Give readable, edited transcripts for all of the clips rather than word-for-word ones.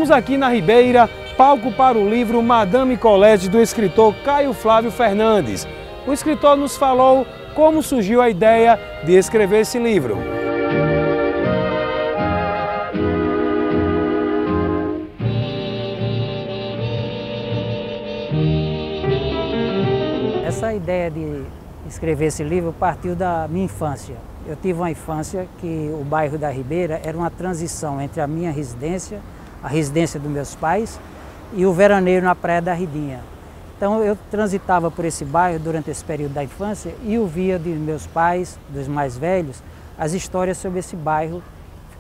Estamos aqui na Ribeira, palco para o livro Madame Colette, do escritor Caio Flávio Fernandes. O escritor nos falou como surgiu a ideia de escrever esse livro. Essa ideia de escrever esse livro partiu da minha infância. Eu tive uma infância que o bairro da Ribeira era uma transição entre a minha residência, a residência dos meus pais, e o veraneio na Praia da Ridinha. Então eu transitava por esse bairro durante esse período da infância e ouvia de meus pais, dos mais velhos, as histórias sobre esse bairro,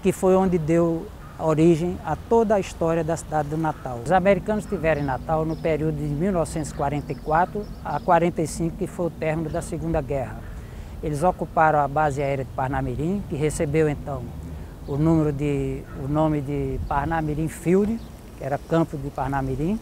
que foi onde deu origem a toda a história da cidade do Natal. Os americanos tiveram em Natal no período de 1944 a 45, que foi o término da Segunda Guerra. Eles ocuparam a base aérea de Parnamirim, que recebeu então o nome de Parnamirim Field, que era campo de Parnamirim.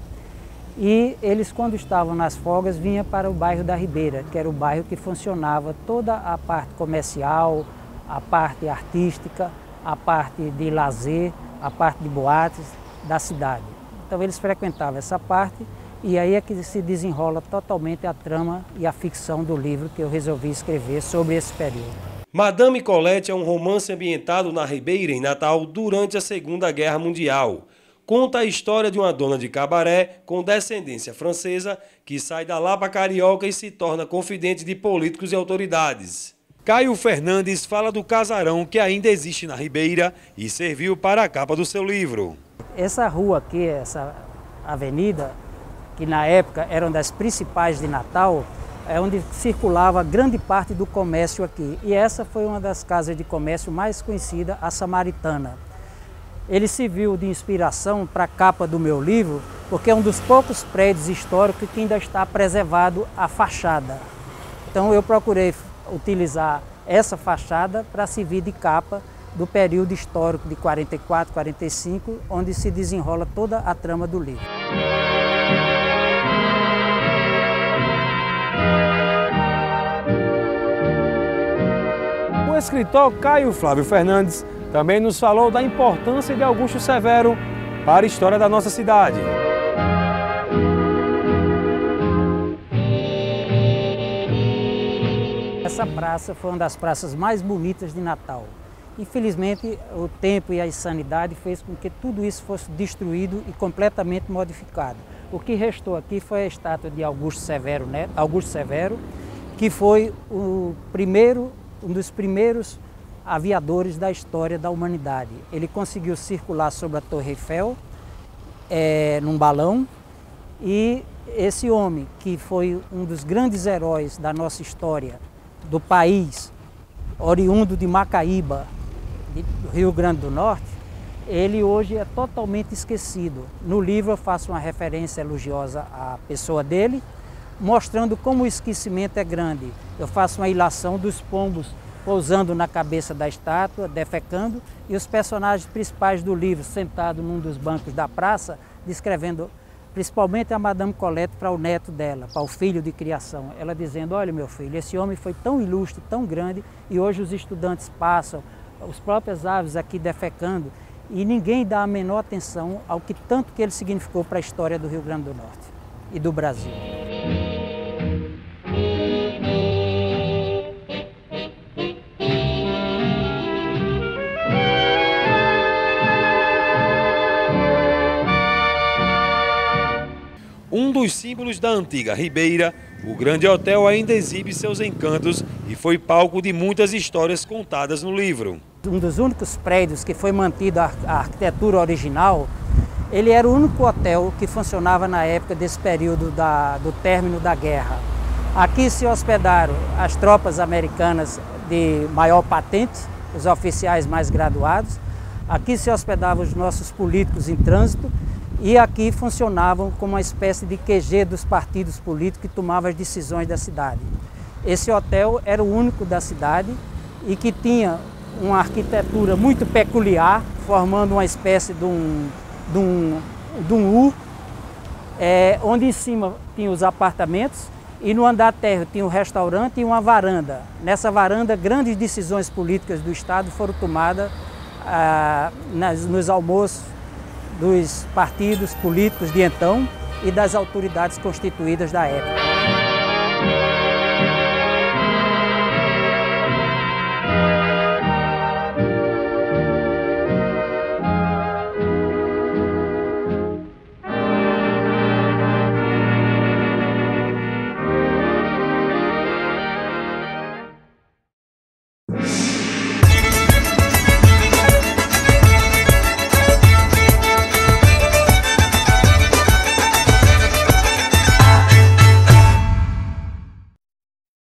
E eles, quando estavam nas folgas, vinham para o bairro da Ribeira, que era o bairro que funcionava toda a parte comercial, a parte artística, a parte de lazer, a parte de boates da cidade. Então eles frequentavam essa parte e aí é que se desenrola totalmente a trama e a ficção do livro que eu resolvi escrever sobre esse período. Madame Colette é um romance ambientado na Ribeira, em Natal, durante a Segunda Guerra Mundial. Conta a história de uma dona de cabaré com descendência francesa que sai da Lapa carioca e se torna confidente de políticos e autoridades. Caio Fernandes fala do casarão que ainda existe na Ribeira e serviu para a capa do seu livro. Essa rua aqui, essa avenida, que na época era uma das principais de Natal, é onde circulava grande parte do comércio aqui. E essa foi uma das casas de comércio mais conhecida, a Samaritana. Ele serviu de inspiração para a capa do meu livro, porque é um dos poucos prédios históricos que ainda está preservado a fachada. Então eu procurei utilizar essa fachada para servir de capa do período histórico de 44, 45, onde se desenrola toda a trama do livro. O escritor Caio Flávio Fernandes também nos falou da importância de Augusto Severo para a história da nossa cidade. Essa praça foi uma das praças mais bonitas de Natal. Infelizmente, o tempo e a insanidade fez com que tudo isso fosse destruído e completamente modificado. O que restou aqui foi a estátua de Augusto Severo, que foi um dos primeiros aviadores da história da humanidade. Ele conseguiu circular sobre a Torre Eiffel num balão, e esse homem, que foi um dos grandes heróis da nossa história, do país, oriundo de Macaíba, do Rio Grande do Norte, ele hoje é totalmente esquecido. No livro eu faço uma referência elogiosa à pessoa dele, mostrando como o esquecimento é grande. Eu faço uma ilação dos pombos pousando na cabeça da estátua, defecando, e os personagens principais do livro sentados num dos bancos da praça, descrevendo principalmente a Madame Colette para o neto dela, para o filho de criação. Ela dizendo: olha, meu filho, esse homem foi tão ilustre, tão grande, e hoje os estudantes passam, os próprias aves aqui defecando, e ninguém dá a menor atenção ao que tanto que ele significou para a história do Rio Grande do Norte e do Brasil. Um dos símbolos da antiga Ribeira, o Grande Hotel ainda exibe seus encantos e foi palco de muitas histórias contadas no livro. Um dos únicos prédios que foi mantido a arquitetura original, ele era o único hotel que funcionava na época desse período do término da guerra. Aqui se hospedaram as tropas americanas de maior patente, os oficiais mais graduados. Aqui se hospedavam os nossos políticos em trânsito. E aqui funcionavam como uma espécie de QG dos partidos políticos que tomavam as decisões da cidade. Esse hotel era o único da cidade e que tinha uma arquitetura muito peculiar, formando uma espécie de um U, onde em cima tinha os apartamentos e no andar térreo tinha um restaurante e uma varanda. Nessa varanda, grandes decisões políticas do Estado foram tomadas nos almoços dos partidos políticos de então e das autoridades constituídas da época.